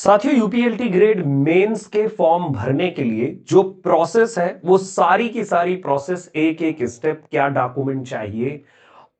साथियों, यूपीएलटी grade mains के form भरने के लिए जो प्रोसेस है वो सारी की सारी प्रोसेस, एक एक स्टेप, क्या डॉक्यूमेंट चाहिए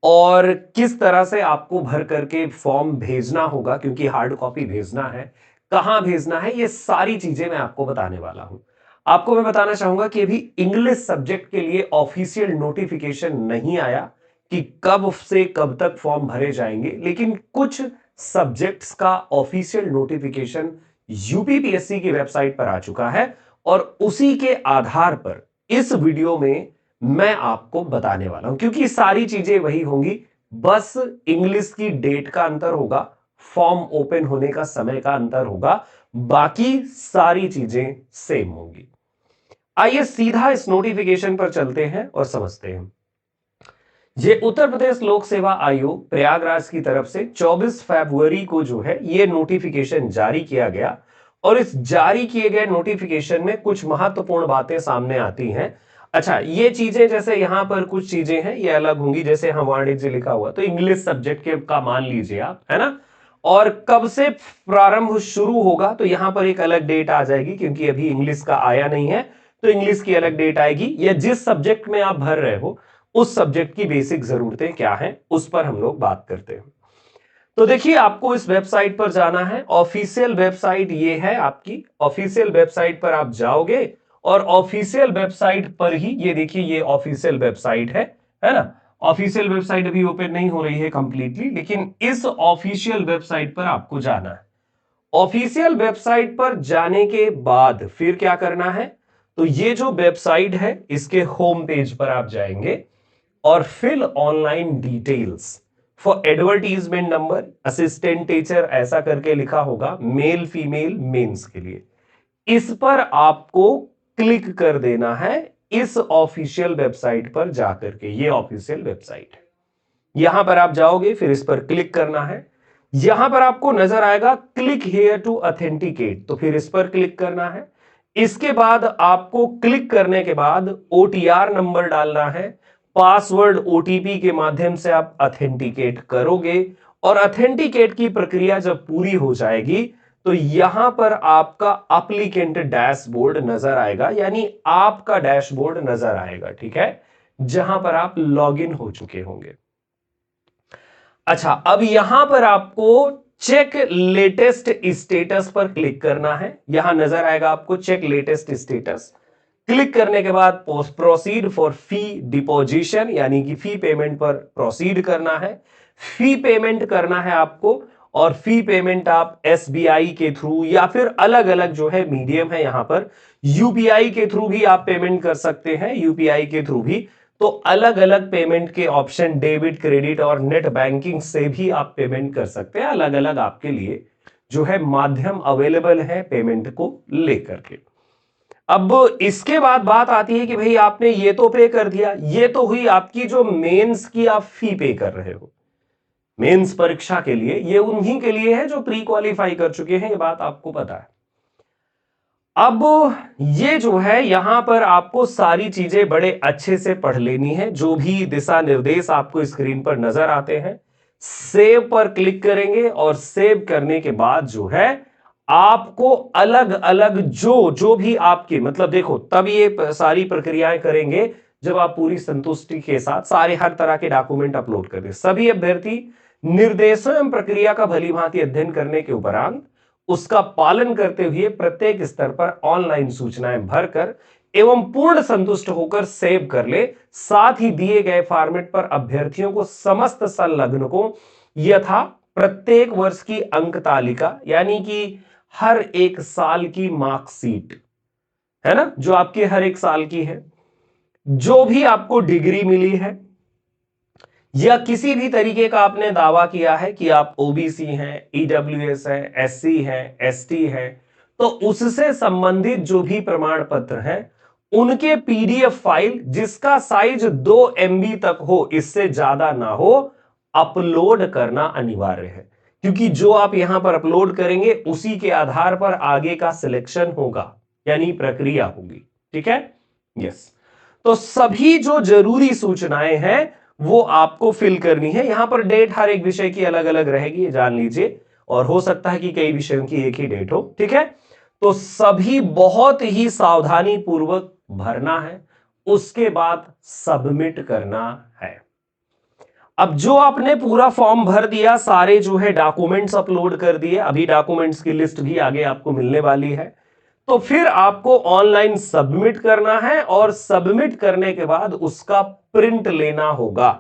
और किस तरह से आपको भर करके फॉर्म भेजना होगा, क्योंकि हार्ड कॉपी भेजना है, कहां भेजना है, ये सारी चीजें मैं आपको बताने वाला हूं। आपको मैं बताना चाहूंगा कि अभी इंग्लिश सब्जेक्ट के लिए ऑफिशियल नोटिफिकेशन नहीं आया कि कब से कब तक फॉर्म भरे जाएंगे, लेकिन कुछ सब्जेक्ट्स का ऑफिशियल नोटिफिकेशन यूपीपीएससी की वेबसाइट पर आ चुका है और उसी के आधार पर इस वीडियो में मैं आपको बताने वाला हूं, क्योंकि सारी चीजें वही होंगी, बस इंग्लिश की डेट का अंतर होगा, फॉर्म ओपन होने का समय का अंतर होगा, बाकी सारी चीजें सेम होंगी। आइए सीधा इस नोटिफिकेशन पर चलते हैं और समझते हैं। ये उत्तर प्रदेश लोक सेवा आयोग प्रयागराज की तरफ से 24 फरवरी को जो है ये नोटिफिकेशन जारी किया गया और इस जारी किए गए नोटिफिकेशन में कुछ महत्वपूर्ण बातें सामने आती हैं। अच्छा, ये चीजें जैसे यहां पर कुछ चीजें हैं ये अलग होंगी, जैसे हम वाणिज्य लिखा हुआ तो इंग्लिश सब्जेक्ट के का मान लीजिए आप, है ना। और कब से प्रारंभ शुरू होगा तो यहां पर एक अलग डेट आ जाएगी, क्योंकि अभी इंग्लिश का आया नहीं है तो इंग्लिश की अलग डेट आएगी, या जिस सब्जेक्ट में आप भर रहे हो उस सब्जेक्ट की बेसिक जरूरतें क्या हैं उस पर हम लोग बात करते हैं। तो देखिए, आपको इस वेबसाइट पर जाना है। ऑफिशियल वेबसाइट ये है आपकी। ऑफिशियल वेबसाइट पर आप जाओगे और ऑफिशियल वेबसाइट पर ही ये देखिए, ये ऑफिशियल वेबसाइट है ना। ऑफिशियल वेबसाइट अभी ओपन नहीं हो रही है कंप्लीटली, लेकिन इस ऑफिशियल वेबसाइट पर आपको जाना है। ऑफिशियल वेबसाइट पर जाने के बाद फिर क्या करना है, तो ये जो वेबसाइट है इसके होम पेज पर आप जाएंगे और fill online details for advertisement number assistant teacher ऐसा करके लिखा होगा, मेल फीमेल मेंस के लिए। इस पर आपको क्लिक कर देना है, इस ऑफिशियल वेबसाइट पर जाकर के। ये ऑफिशियल वेबसाइट है, यहां पर आप जाओगे, फिर इस पर क्लिक करना है। यहां पर आपको नजर आएगा क्लिक हेयर टू ऑथेंटिकेट, तो फिर इस पर क्लिक करना है। इसके बाद आपको क्लिक करने के बाद ओटीआर नंबर डालना है, पासवर्ड ओटीपी के माध्यम से आप ऑथेंटिकेट करोगे और ऑथेंटिकेट की प्रक्रिया जब पूरी हो जाएगी तो यहां पर आपका एप्लीकेंट डैशबोर्ड नजर आएगा, यानी आपका डैशबोर्ड नजर आएगा, ठीक है, जहां पर आप लॉगिन हो चुके होंगे। अच्छा, अब यहां पर आपको चेक लेटेस्ट स्टेटस पर क्लिक करना है। यहां नजर आएगा आपको चेक लेटेस्ट स्टेटस। क्लिक करने के बाद प्रोसीड फॉर फी डिपोजिशन, यानी कि फी पेमेंट पर प्रोसीड करना है। फी पेमेंट करना है आपको, और फी पेमेंट आप एसबीआई के थ्रू या फिर अलग अलग जो है मीडियम है, यहां पर यूपीआई के थ्रू भी आप पेमेंट कर सकते हैं, यूपीआई के थ्रू भी। तो अलग अलग पेमेंट के ऑप्शन, डेबिट, क्रेडिट और नेट बैंकिंग से भी आप पेमेंट कर सकते हैं। अलग अलग आपके लिए जो है माध्यम अवेलेबल है पेमेंट को लेकर के। अब इसके बाद बात आती है कि भाई आपने ये तो पे कर दिया, ये तो हुई आपकी जो मेंस की आप फी पे कर रहे हो। मेंस परीक्षा के लिए ये उन्हीं के लिए है जो प्री क्वालिफाई कर चुके हैं, ये बात आपको पता है। अब ये जो है यहां पर आपको सारी चीजें बड़े अच्छे से पढ़ लेनी है, जो भी दिशा निर्देश आपको स्क्रीन पर नजर आते हैं। सेव पर क्लिक करेंगे और सेव करने के बाद जो है आपको अलग अलग जो जो भी आपके, मतलब देखो, तब ये सारी प्रक्रियाएं करेंगे जब आप पूरी संतुष्टि के साथ सारे हर तरह के डॉक्यूमेंट अपलोड कर दें। सभी अभ्यर्थी निर्देशों एवं प्रक्रिया का भलीभांति अध्ययन करने के उपरांत उसका पालन करते हुए प्रत्येक स्तर पर ऑनलाइन सूचनाएं भरकर एवं पूर्ण संतुष्ट होकर सेव कर ले। साथ ही दिए गए फॉर्मेट पर अभ्यर्थियों को समस्त संलग्नकों यथा प्रत्येक वर्ष की अंक तालिका, यानी कि हर एक साल की मार्कशीट, है ना, जो आपके हर एक साल की है, जो भी आपको डिग्री मिली है या किसी भी तरीके का आपने दावा किया है कि आप ओबीसी हैं, ईडब्ल्यूएस हैं, एससी हैं, एसटी हैं, तो उससे संबंधित जो भी प्रमाण पत्र हैं उनके पीडीएफ फाइल जिसका साइज 2 MB तक हो, इससे ज्यादा ना हो, अपलोड करना अनिवार्य है। क्योंकि जो आप यहां पर अपलोड करेंगे उसी के आधार पर आगे का सिलेक्शन होगा, यानी प्रक्रिया होगी, ठीक है। यस, तो सभी जो जरूरी सूचनाएं हैं वो आपको फिल करनी है। यहां पर डेट हर एक विषय की अलग अलग रहेगी, ये जान लीजिए। और हो सकता है कि कई विषयों की एक ही डेट हो, ठीक है। तो सभी बहुत ही सावधानी पूर्वक भरना है, उसके बाद सबमिट करना है। अब जो आपने पूरा फॉर्म भर दिया, सारे जो है डॉक्यूमेंट्स अपलोड कर दिए, अभी डॉक्यूमेंट्स की लिस्ट भी आगे आपको मिलने वाली है, तो फिर आपको ऑनलाइन सबमिट करना है और सबमिट करने के बाद उसका प्रिंट लेना होगा।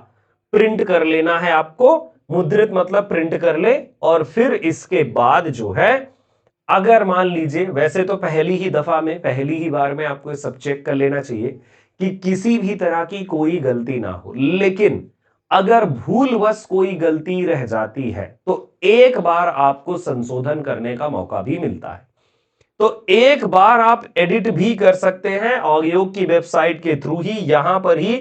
प्रिंट कर लेना है आपको, मुद्रित मतलब प्रिंट कर ले। और फिर इसके बाद जो है, अगर मान लीजिए, वैसे तो पहली ही दफा में, पहली ही बार में आपको सब चेक कर लेना चाहिए कि किसी भी तरह की कोई गलती ना हो, लेकिन अगर भूलवश कोई गलती रह जाती है तो एक बार आपको संशोधन करने का मौका भी मिलता है। तो एक बार आप एडिट भी कर सकते हैं आयोग की वेबसाइट के थ्रू ही। यहां पर ही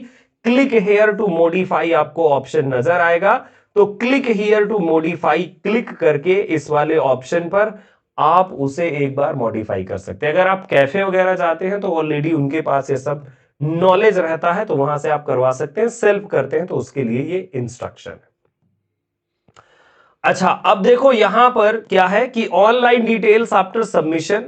क्लिक हेयर टू मॉडिफाई आपको ऑप्शन नजर आएगा, तो click here to modify click करके इस वाले ऑप्शन पर आप उसे एक बार मॉडिफाई कर सकते हैं। अगर आप कैफे वगैरह जाते हैं तो ऑलरेडी उनके पास ये सब नॉलेज रहता है, तो वहां से आप करवा सकते हैं। सेल्फ करते हैं तो उसके लिए ये इंस्ट्रक्शन है। अच्छा, अब देखो यहां पर क्या है कि online details after submission,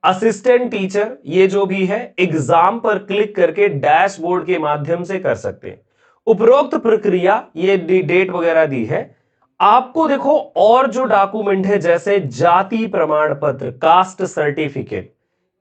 assistant teacher, ये जो भी है एग्जाम पर क्लिक करके डैशबोर्ड के माध्यम से कर सकते हैं। उपरोक्त प्रक्रिया, ये डेट वगैरह दी है आपको। देखो और जो डॉक्यूमेंट है जैसे जाति प्रमाण पत्र, कास्ट सर्टिफिकेट,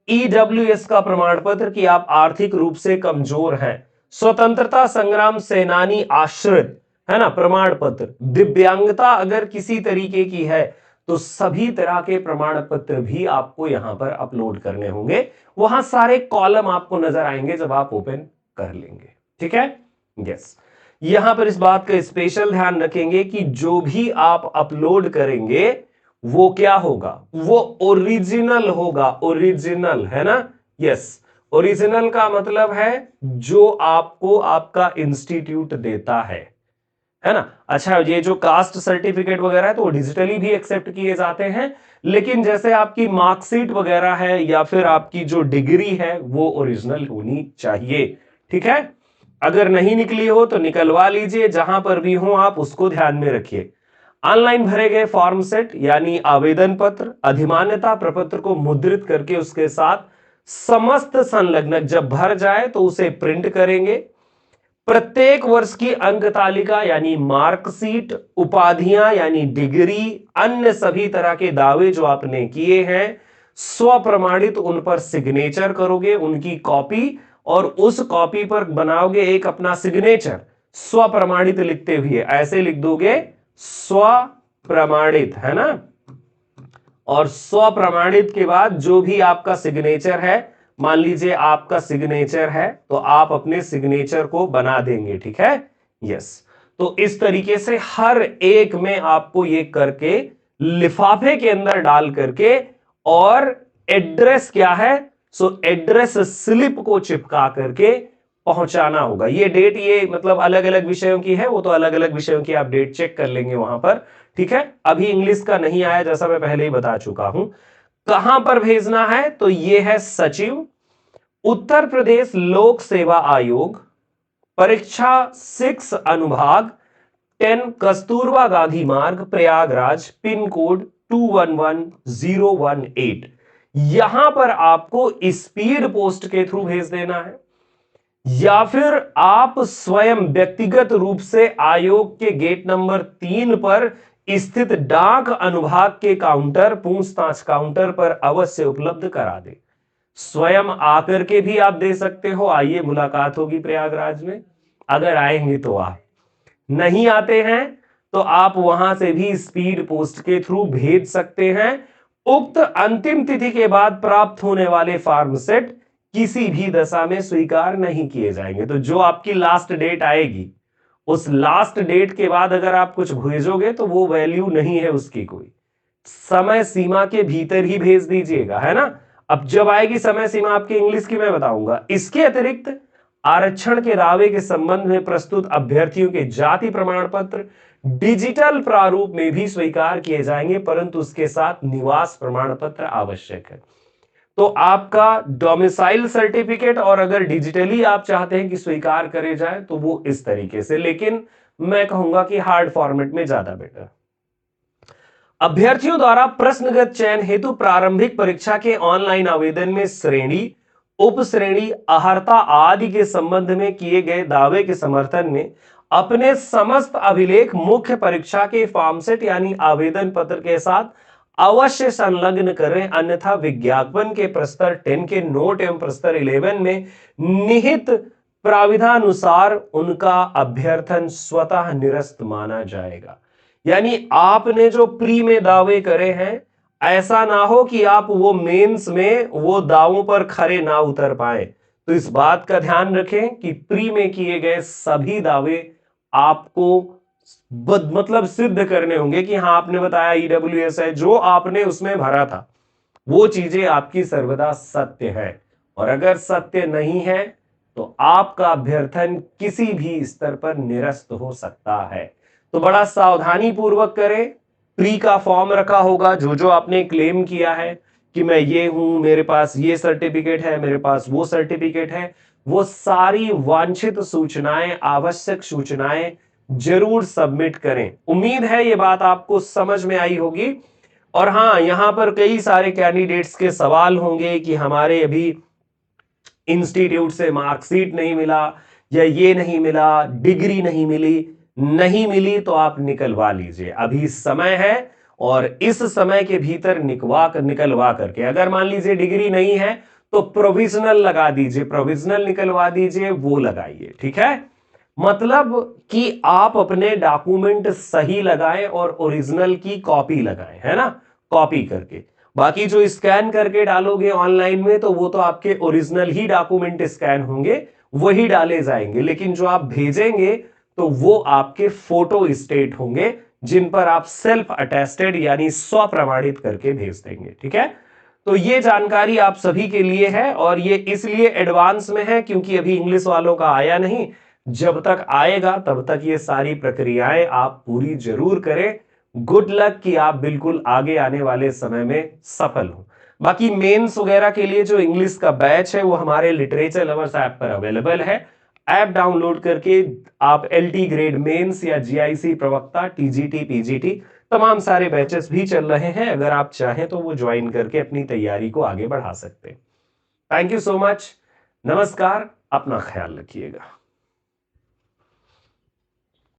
ईडब्ल्यूएस का प्रमाण पत्र कि आप आर्थिक रूप से कमजोर हैं, स्वतंत्रता संग्राम सेनानी आश्रित, है ना, प्रमाण पत्र, दिव्यांगता अगर किसी तरीके की है तो सभी तरह के प्रमाण पत्र भी आपको यहां पर अपलोड करने होंगे। वहां सारे कॉलम आपको नजर आएंगे जब आप ओपन कर लेंगे, ठीक है। यस, यहां पर इस बात का स्पेशल ध्यान रखेंगे कि जो भी आप अपलोड करेंगे वो क्या होगा, वो ओरिजिनल होगा। ओरिजिनल, है ना। यस, ओरिजिनल का मतलब है जो आपको आपका इंस्टीट्यूट देता है ना। अच्छा, ये जो कास्ट सर्टिफिकेट वगैरह है तो डिजिटली भी एक्सेप्ट किए जाते हैं, लेकिन जैसे आपकी मार्कशीट वगैरह है या फिर आपकी जो डिग्री है वो ओरिजिनल होनी चाहिए, ठीक है। अगर नहीं निकली हो तो निकलवा लीजिए, जहां पर भी हो आप उसको ध्यान में रखिए। ऑनलाइन भरे गए फॉर्म सेट यानी आवेदन पत्र, अधिमान्यता प्रपत्र को मुद्रित करके उसके साथ समस्त संलग्नक जब भर जाए तो उसे प्रिंट करेंगे। प्रत्येक वर्ष की अंक तालिका यानी मार्कशीट, उपाधियां यानी डिग्री, अन्य सभी तरह के दावे जो आपने किए हैं स्व प्रमाणित, उन पर सिग्नेचर करोगे, उनकी कॉपी, और उस कॉपी पर बनाओगे एक अपना सिग्नेचर स्व प्रमाणित लिखते हुए। ऐसे लिख दोगे स्व प्रमाणित, है ना। और स्व प्रमाणित के बाद जो भी आपका सिग्नेचर है, मान लीजिए आपका सिग्नेचर है तो आप अपने सिग्नेचर को बना देंगे, ठीक है। यस, तो इस तरीके से हर एक में आपको ये करके लिफाफे के अंदर डाल करके, और एड्रेस क्या है, सो एड्रेस स्लिप को चिपका करके पहुंचाना होगा। ये डेट, ये मतलब अलग अलग विषयों की है, वो तो अलग अलग विषयों की आप डेट चेक कर लेंगे वहां पर, ठीक है। अभी इंग्लिश का नहीं आया, जैसा मैं पहले ही बता चुका हूं। कहां पर भेजना है, तो यह है सचिव, उत्तर प्रदेश लोक सेवा आयोग, परीक्षा 6 अनुभाग 10, कस्तूरबा गांधी मार्ग, प्रयागराज, पिन कोड 211018। यहां पर आपको स्पीड पोस्ट के थ्रू भेज देना है, या फिर आप स्वयं व्यक्तिगत रूप से आयोग के गेट नंबर 3 पर स्थित डाक अनुभाग के काउंटर, पूछताछ काउंटर पर अवश्य उपलब्ध करा दे। स्वयं आकर के भी आप दे सकते हो, आइए मुलाकात होगी प्रयागराज में, अगर आएंगे तो आप, नहीं आते हैं तो आप वहां से भी स्पीड पोस्ट के थ्रू भेज सकते हैं। उक्त अंतिम तिथि के बाद प्राप्त होने वाले फॉर्म सेट किसी भी दशा में स्वीकार नहीं किए जाएंगे। तो जो आपकी लास्ट डेट आएगी, उस लास्ट डेट के बाद अगर आप कुछ भेजोगे तो वो वैल्यू नहीं है उसकी कोई, समय सीमा के भीतर ही भेज दीजिएगा, है ना। अब जब आएगी समय सीमा आपकी इंग्लिश की मैं बताऊंगा। इसके अतिरिक्त आरक्षण के दावे के संबंध में प्रस्तुत अभ्यर्थियों के जाति प्रमाण पत्र डिजिटल प्रारूप में भी स्वीकार किए जाएंगे, परंतु उसके साथ निवास प्रमाण पत्र आवश्यक है। तो आपका डोमिसाइल सर्टिफिकेट, और अगर डिजिटली आप चाहते हैं कि स्वीकार करे जाए तो वो इस तरीके से, लेकिन मैं कहूंगा कि हार्ड फॉर्मेट में ज्यादा बेटर। अभ्यर्थियों द्वारा प्रश्नगत चयन हेतु प्रारंभिक परीक्षा के ऑनलाइन आवेदन में श्रेणी, उप श्रेणी, अर्हता आदि के संबंध में किए गए दावे के समर्थन में अपने समस्त अभिलेख मुख्य परीक्षा के फॉर्मसेट यानी आवेदन पत्र के साथ अवश्य संलग्न करें, अन्यथा विज्ञापन के प्रस्तर 10 के नोट एवं प्रस्तर 11 में निहित प्राविधानुसार उनका अभ्यर्थन स्वतः निरस्त माना जाएगा। यानी आपने जो प्री में दावे करे हैं, ऐसा ना हो कि आप वो मेंस में वो दावों पर खरे ना उतर पाए। तो इस बात का ध्यान रखें कि प्री में किए गए सभी दावे आपको मतलब सिद्ध करने होंगे कि हाँ आपने बताया ईडब्ल्यूएस है, जो आपने उसमें भरा था वो चीजें आपकी सर्वदा सत्य है। और अगर सत्य नहीं है तो आपका अभ्यर्थन किसी भी स्तर पर निरस्त हो सकता है। तो बड़ा सावधानी पूर्वक करें। प्री का फॉर्म रखा होगा, जो जो आपने क्लेम किया है कि मैं ये हूं, मेरे पास ये सर्टिफिकेट है, मेरे पास वो सर्टिफिकेट है, वो सारी वांछित सूचनाएं, आवश्यक सूचनाएं जरूर सबमिट करें। उम्मीद है ये बात आपको समझ में आई होगी। और हां, यहां पर कई सारे कैंडिडेट्स के सवाल होंगे कि हमारे अभी इंस्टीट्यूट से मार्कशीट नहीं मिला या ये नहीं मिला, डिग्री नहीं मिली। नहीं मिली तो आप निकलवा लीजिए, अभी समय है और इस समय के भीतर निकलवा करके, अगर मान लीजिए डिग्री नहीं है तो प्रोविजनल लगा दीजिए, प्रोविजनल निकलवा दीजिए, वो लगाइए। ठीक है, मतलब कि आप अपने डॉक्यूमेंट सही लगाएं और ओरिजिनल की कॉपी लगाएं, है ना, कॉपी करके। बाकी जो स्कैन करके डालोगे ऑनलाइन में तो वो तो आपके ओरिजिनल ही डॉक्यूमेंट स्कैन होंगे, वही डाले जाएंगे, लेकिन जो आप भेजेंगे तो वो आपके फोटो स्टेट होंगे, जिन पर आप सेल्फ अटेस्टेड यानी स्व प्रमाणित करके भेज देंगे। ठीक है, तो ये जानकारी आप सभी के लिए है और ये इसलिए एडवांस में है क्योंकि अभी इंग्लिश वालों का आया नहीं। जब तक आएगा तब तक ये सारी प्रक्रियाएं आप पूरी जरूर करें। गुड लक कि आप बिल्कुल आगे आने वाले समय में सफल हो। बाकी मेंस वगैरह के लिए जो इंग्लिश का बैच है वो हमारे लिटरेचर लवर्स ऐप पर अवेलेबल है। ऐप डाउनलोड करके आप एलटी ग्रेड मेंस या जीआईसी प्रवक्ता, टीजीटी, पीजीटी तमाम सारे बैचेस भी चल रहे हैं, अगर आप चाहें तो वो ज्वाइन करके अपनी तैयारी को आगे बढ़ा सकते हैं। Thank you so much. नमस्कार, अपना ख्याल रखिएगा।